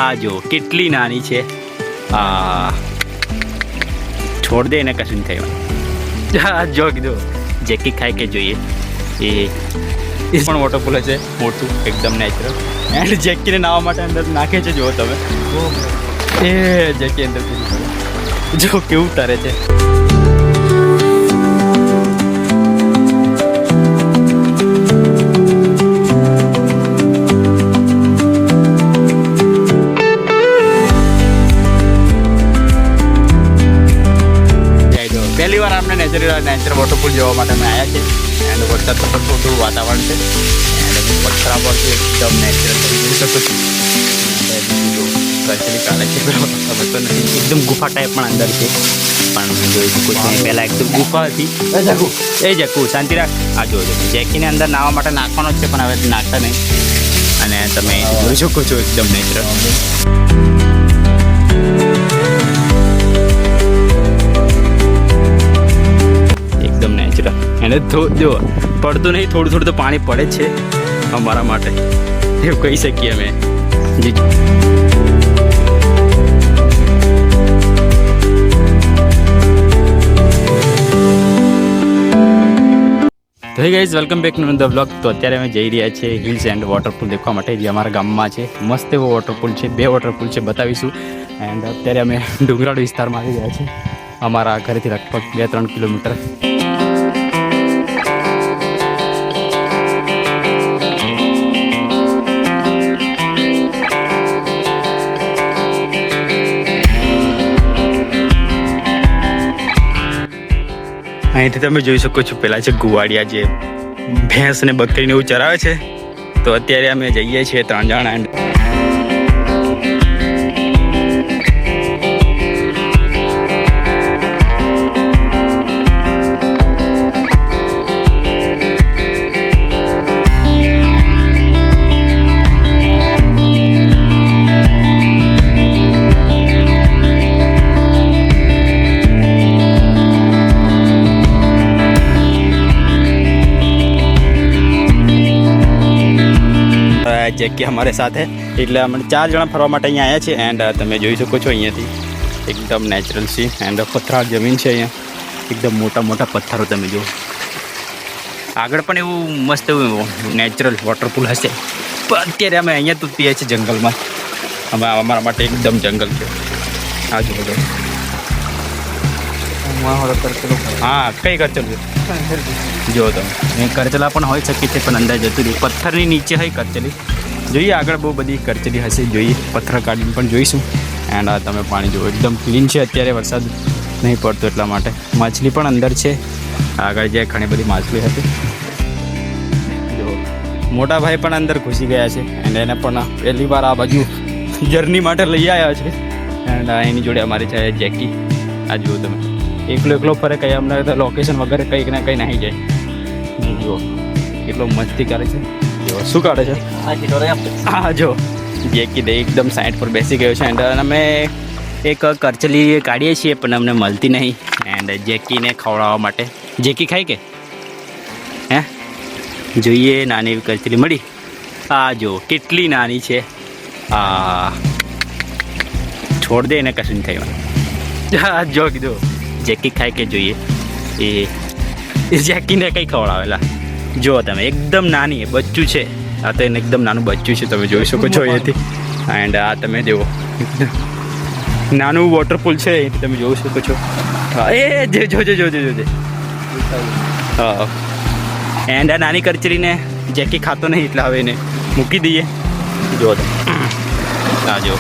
આ જો કેટલી નાની છે. આ છોડ દે ને કશું નહીં થાય. જો કીધું જેકી ખાઈ કે જોઈએ. એ પણ વોટરપૂલ છે મોટું એકદમ નેચરલ. એન્ડ જેકીને નાહવા માટે અંદર નાખે છે. જુઓ તમે એ જેકી અંદર જો કેવું તરે છે. પહેલી વાર આપણે નેચરલ વોટરપૂલ જોવા માટે અમે આવ્યા છે. એન્ડ વરસાદ તો થોડું વાતાવરણ છે. એન્ડ પથ્થરા પર એકદમ નેચરલ તમે જોઈ શકો છો. કરચલી ચાલે છે ખબર તો નથી. એકદમ ગુફા ટાઈપ પણ અંદર છે. પણ જોઈ શકો છો પહેલાં એકદમ ગુફા હતી. એ જકુ શાંતિ રાખ. આ જોજો જેકીને અંદર નાહવા માટે નાખવાનો જ છે પણ હવે નાખતા નહીં. અને તમે જોઈ શકો છો એકદમ નેચરલ. એને જો પડતું નહીં, થોડું થોડું તો પાણી પડે જ છે અમારા માટે, એવું કહી શકીએ અમે. જી તો hey guys, welcome back to the vlog. તો અત્યારે અમે જઈ રહ્યા છીએ હિલ્સ એન્ડ વોટરપૂલ દેખવા માટે, જે અમારા ગામમાં છે. મસ્ત એવો વોટરપૂલ છે. 2 વોટરપૂલ છે, બતાવીશું. એન્ડ અત્યારે અમે ડુંગરાળ વિસ્તારમાં આવી ગયા છીએ. અમારા ઘરેથી લગભગ 2-3 કિલોમીટર. અહીંથી તમે જોઈ શકો છો પેલા છે ગુવાડિયા, જે ભેંસ ને બકરીને એવું ચરાવે છે. તો અત્યારે અમે જઈએ છીએ 3 જણા. જેકી અમારે સાથે, એટલે અમે 4 જણા ફરવા માટે અહીંયા આવ્યા છે. એન્ડ તમે જોઈ શકો છો અહીંયાથી એકદમ નેચરલ સીન. એન્ડ પથરાળ જમીન છે અહીંયા, એકદમ મોટા મોટા પથ્થરો તમે જુઓ. આગળ પણ એવું મસ્ત એવું નેચરલ વોટરપૂલ હશે, પણ અત્યારે અમે અહીંયા તો પીએ છીએ જંગલમાં. અમે અમારા માટે એકદમ જંગલ છે. આ જુઓ તો હા, કઈ કરચલું જો તમે કરચલા પણ હોઈ શકે છે, પણ અંદર જતું રહ્યું. પથ્થરની નીચે હોય કરચલી. જોઈએ આગળ બહુ બધી કરચલી હશે, જોઈએ પથ્થર કાઢીને પણ જોઈશું. એન્ડ આ તમે પાણી જુઓ એકદમ ક્લીન છે. અત્યારે વરસાદ નહીં પડતો એટલા માટે. માછલી પણ અંદર છે. આગળ જે ઘણી બધી માછલી હતી. જો મોટા ભાઈ પણ અંદર ઘૂસી ગયા છે. એન્ડ એને પણ પહેલી વાર આ બાજુ જર્ની માટે લઈ આવ્યા છે. એન્ડ એની જોડે અમારી છે જેકી. આ જુઓ તમે એકલો ફરે, કંઈ અમને લોકેશન વગેરે કંઈક ને કંઈ નાહી જાય. જુઓ કેટલો મસ્તી કરે છે. જો શું કાઢે છે. હા જો જેકી દે એકદમ સાઈડ પર બેસી ગયો છે. એન્ડ અમે એક કરચલી કાઢીએ છીએ પણ અમને મળતી નહીં. એન્ડ જેકીને ખવડાવવા માટે. જેકી ખાય કે હે જોઈએ. નાની એવી કરચલી મળી. આ જો કેટલી નાની છે. આ છોડ દે ને કશું નહીં થાય. જો કીધું જેકી ખાય કે જોઈએ. એ જેકીને કંઈ ખવડાવેલા. જો તમે એકદમ નાની બચ્ચું છે. આ તો એને એકદમ નાનું બચ્ચું છે, તમે જોઈ શકો છો અહીંથી. એન્ડ આ તમે જુઓ નાનું વોટરપૂલ છે, અહીંથી તમે જોઈ શકો છો. હા એ જોજે. હા એન્ડ આ નાની કરચલીને જેકી ખાતો નહીં, એટલે હવે એને મૂકી દઈએ. જો તમે હા જો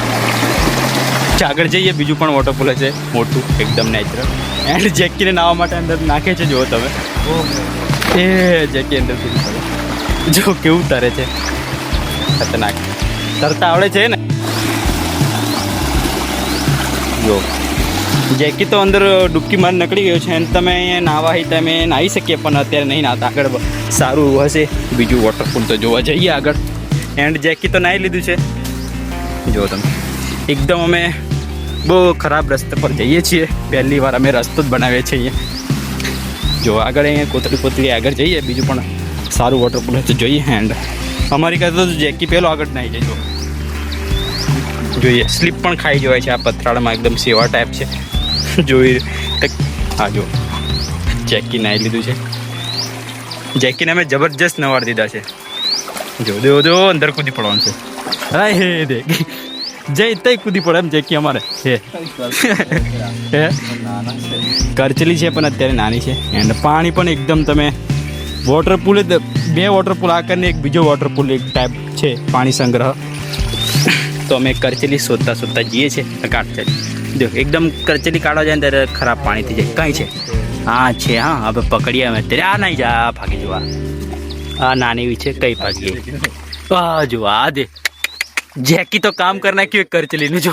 આગળ જઈએ. બીજું પણ વોટરપૂલ છે મોટું એકદમ નેચરલ. એન્ડ જેકીને નાહવા માટે અંદર નાખે છે. જુઓ તમે એ જેકી અંદર જો કેવું તરે છે. ખતરનાક તરતા આવડે છે ને. જો જેકી તો અંદર ડૂબકી માર નીકળી ગયો છે. અને તમે અહીંયા નાહવા હોય તમે નાહી શકીએ, પણ અત્યારે નહીં નાહતા. આગળ સારું હશે બીજું વોટરપૂલ, તો જોવા જઈએ આગળ. એન્ડ જેકી તો નાહી લીધું છે. જો તમે એકદમ અમે બહુ ખરાબ રસ્તા પર જઈએ છીએ. પહેલી વાર અમે રસ્તો જ બનાવીએ છીએ અહીંયા. જો આગળ અહીંયા કોતરી આગળ જઈએ. બીજું પણ સારું વોટરપૂલ હશે જોઈએ. એન્ડ અમારી કરતા તો જેકી પહેલો આગળ નાહી જાય. જો જોઈએ સ્લીપ પણ ખાઈ જવાય છે આ પથરાળામાં, એકદમ સેવા ટાઈપ છે. જોઈ હા જો જેકી નાહી લીધું છે. જેકીને અમે જબરજસ્ત નવાડી દીધા છે. જો અંદર કૂદી પડવાનું છે. હા હે દે જય તઈ કૂદી પડે એમ જેકી અમારે હે કરચલી છે પણ અત્યારે નાની છે. એન્ડ પાણી પણ એકદમ તમે વોટરપૂલ, 2 વોટરપૂલ આ કરીને એક બીજો વોટરપૂલ એક ટાઈપ છે પાણી સંગ્રહ. તો અમે કરચલી શોધતા જઈએ છીએ કાઢતા જો એકદમ કરચલી કાઢવા જાય ને ત્યારે ખરાબ પાણી થઈ જાય. કઈ છે? હા છે, હા હવે પકડીએ અમે અત્યારે. આ નહીં જા ભાગી જવા, આ નાની એવી છે કઈ ભાગીએ. આ જો આ દે જેકી તો કામ કરી નાખ્યું એક કરચલીનું. જો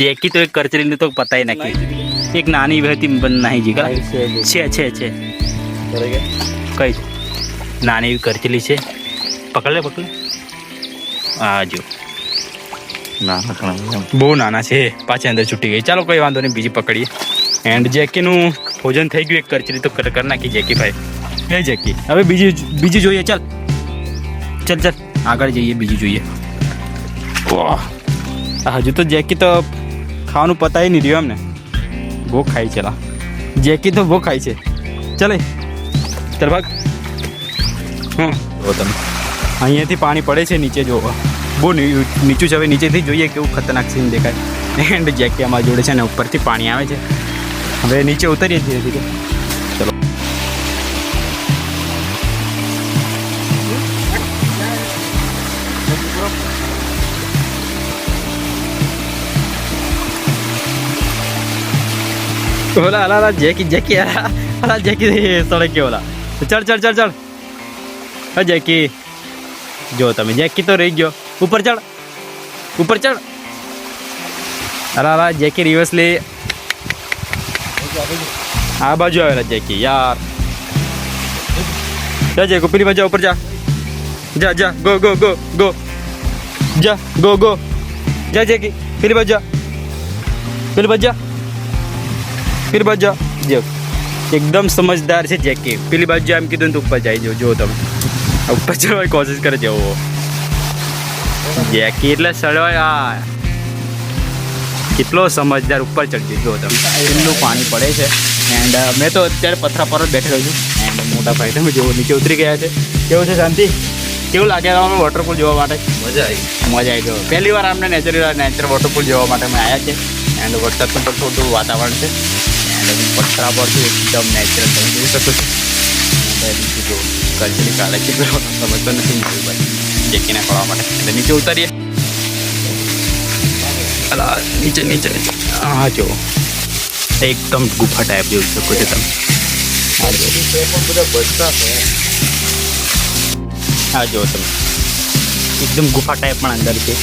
જેકી તો એક કરચલીનું તો પતાઈ નાખ્યું. એક નાની હતી પણ નહીં જી છે કઈ નાની એવી કરચલી છે. પકડ લે હા જો બહુ નાના છે, પાછી અંદર છૂટી ગઈ. ચાલો કોઈ વાંધો નહીં, બીજી પકડીએ. એન્ડ જેકીનું ભોજન થઈ ગયું. એક કરચલી તો કરી નાખી જેકી ભાઈ. હે જેકી હવે બીજી જોઈએ. ચાલ આગળ જઈએ, બીજી જોઈએ. હજુ તો જેકી તો ખાવાનું પતાવી નહીં રહ્યું એમને. બહુ ખાઈ છે જેકી તો બહુ ખાય છે. ચાલ ભાગ. જો તમે અહીંયાથી પાણી પડે છે નીચે. જો બહુ નીચું છે. હવે નીચેથી જોઈએ કેવું ખતરનાક સીન દેખાય. એન્ડ જેકી અમારા જોડે છે ને ઉપરથી પાણી આવે છે. હવે નીચે ઉતરીએ ધીરે ધીરે. ચલો ઓલા અલા જેકી સડકે ઓલા. ચડ હા જેકી જો તમે જેકી તો રહી ગયો. ઉપર ચડ. અલા જેકી રિવર્સ લે. આ બાજુ આવેલા જેકી યાર. જા જેકો પેલી બાજુ ઉપર જા. ગો જા જેકી પેલી બાજુ જા. જો એકદમ સમજદાર છે જેકી. પેલી બાજુ એમ કીધું ને તો ઉપર જાય. જો તમે ઉપર ચડવાની કોશિશ કરે છે. જેકી એટલે સડવાય. કેટલો સમજદાર. ઉપર ચડજે. જો તમે કેટલું પાણી પડે છે. એન્ડ મેં તો અત્યારે પથરા પર જ બેઠેલો છું. એન્ડ મોટા ભાઈ તમે જો નીચે ઉતરી ગયા છે. કેવું છે શાંતિ? કેવું લાગે અમે વોટરપૂલ જોવા માટે? મજા આવી ગયો. પહેલી વાર અમને નેચર વોટરપૂલ જોવા માટે અમે આવ્યા છે. એન્ડ વરસાદનું પણ થોડું વાતાવરણ છે. એન્ડ પથરા પર એકદમ નેચરલ તમે જોઈ શકો છો. જો કરચલી કાઢે છે સમજતો નથી ભાઈ જેકીને પડવા માટે. એટલે નીચે ઉતારીએ. નીચે હા જો એકદમ ગુફા ટાઈપ જોઈ શકો છો તમે. હા જો તમે એકદમ ગુફા ટાઈપ પણ અંદર છે.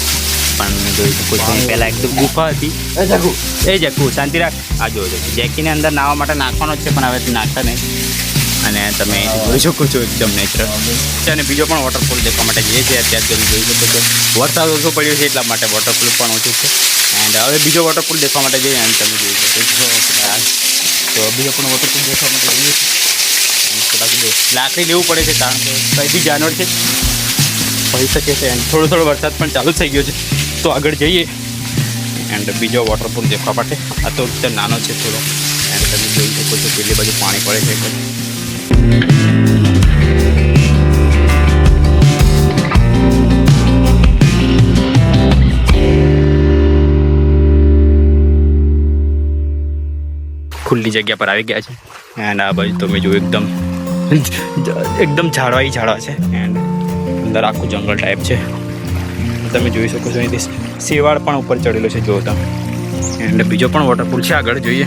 પણ જોઈ શકો છો પહેલાં એકદમ ગુફા હતી. એ જકુ શાંતિ રાખ. આ જો જેકીને અંદર નાહવા માટે નાખવાનો જ છે પણ હવે નાખતા નહીં. અને તમે જોઈ શકો છો એકદમ નેચરલ છે. અને બીજો પણ વોટરફોલ દેખવા માટે જઈએ છીએ. અત્યારે તમે જોઈ શકો છો વરસાદ ઓછો પડ્યો છે એટલા માટે વોટરફોલ પણ ઓછું છે. એન્ડ હવે બીજો વોટરફોલ દેખવા માટે જઈએ. અને તમે જોઈ શકો છો તો બીજો પણ વોટરફોલ દેખવા માટે જઈએ છીએ. લાકડી લેવું પડે છે કારણ કે કંઈ બી જાનવર છે હોઈ શકે છે. એન્ડ થોડો વરસાદ પણ ચાલુ થઈ ગયો છે તો આગળ જઈએ. એન્ડ બીજો વોટરફોલ દેખવા માટે. આ તો નાનો છે થોડો. એન્ડ તમે જોઈ શકો છો પેલી બાજુ પાણી પડે છે. ખુલ્લી જગ્યા પર આવી ગયા છે. એન્ડ આ બાજુ તમે જો એકદમ ઝાડવા છે. એન્ડ અંદર આખું જંગલ ટાઈપ છે. તમે જોઈ શકો છો અહીંથી શેવાળ પણ ઉપર ચડેલો છે. જો તમે. એન્ડ બીજો પણ વોટરફોલ છે આગળ જોઈએ.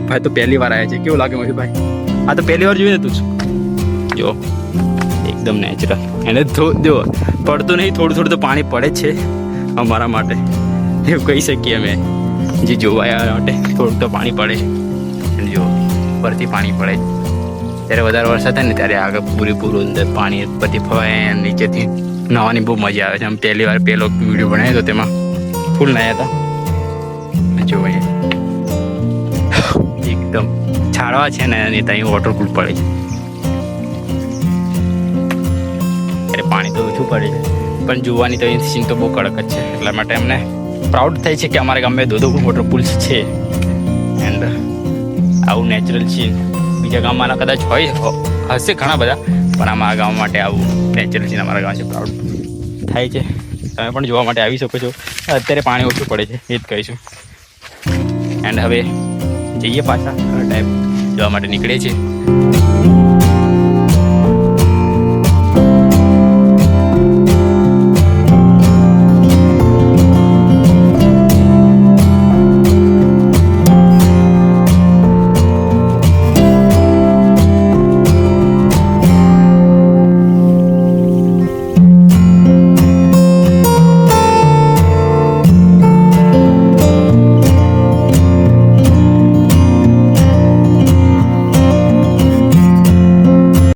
ભાઈ તો પહેલી વાર આવ્યા છે. કેવું લાગે મને ભાઈ? આ તો પહેલી વાર જોયું ને તું જો એકદમ નેચરલ. એને જો પડતું નહીં, થોડું તો પાણી પડે જ છે અમારા માટે એવું કહી શકીએ અમે. જે જોવા આવ્યા માટે થોડુંક તો પાણી પડે. જો ઉપરથી પાણી પડે ત્યારે વધારે વરસાદ થાય ને ત્યારે આગળ પૂરેપૂરું અંદર પાણી પરથી ફવાય. નીચેથી નવાની બહુ મજા આવે છે. આમ પહેલી વાર પહેલો વિડીયો બનાવ્યો હતો તેમાં ફૂલ નાહ્યા હતા. જો એકદમ છાડવા છે ને ત્યાં વોટરફૂલ પડે છે. પાણી તો ઓછું પડે છે, પણ જોવાની તો એની સીન તો બહુ કડક જ છે. એટલા માટે અમને પ્રાઉડ થાય છે કે અમારા ગામમાં દોધો વોટરપૂલ્સ છે. એન્ડ આવું નેચરલ સીન બીજા ગામમાં કદાચ હશે ઘણા બધા, પણ અમારા ગામ માટે આવું નેચરલ સીન અમારા ગામ છે પ્રાઉડ થાય છે. તમે પણ જોવા માટે આવી શકો છો. અત્યારે પાણી ઓછું પડે છે એ જ કહીશું. એન્ડ હવે જઈએ પાછા ટાઈપ જોવા માટે નીકળે છે.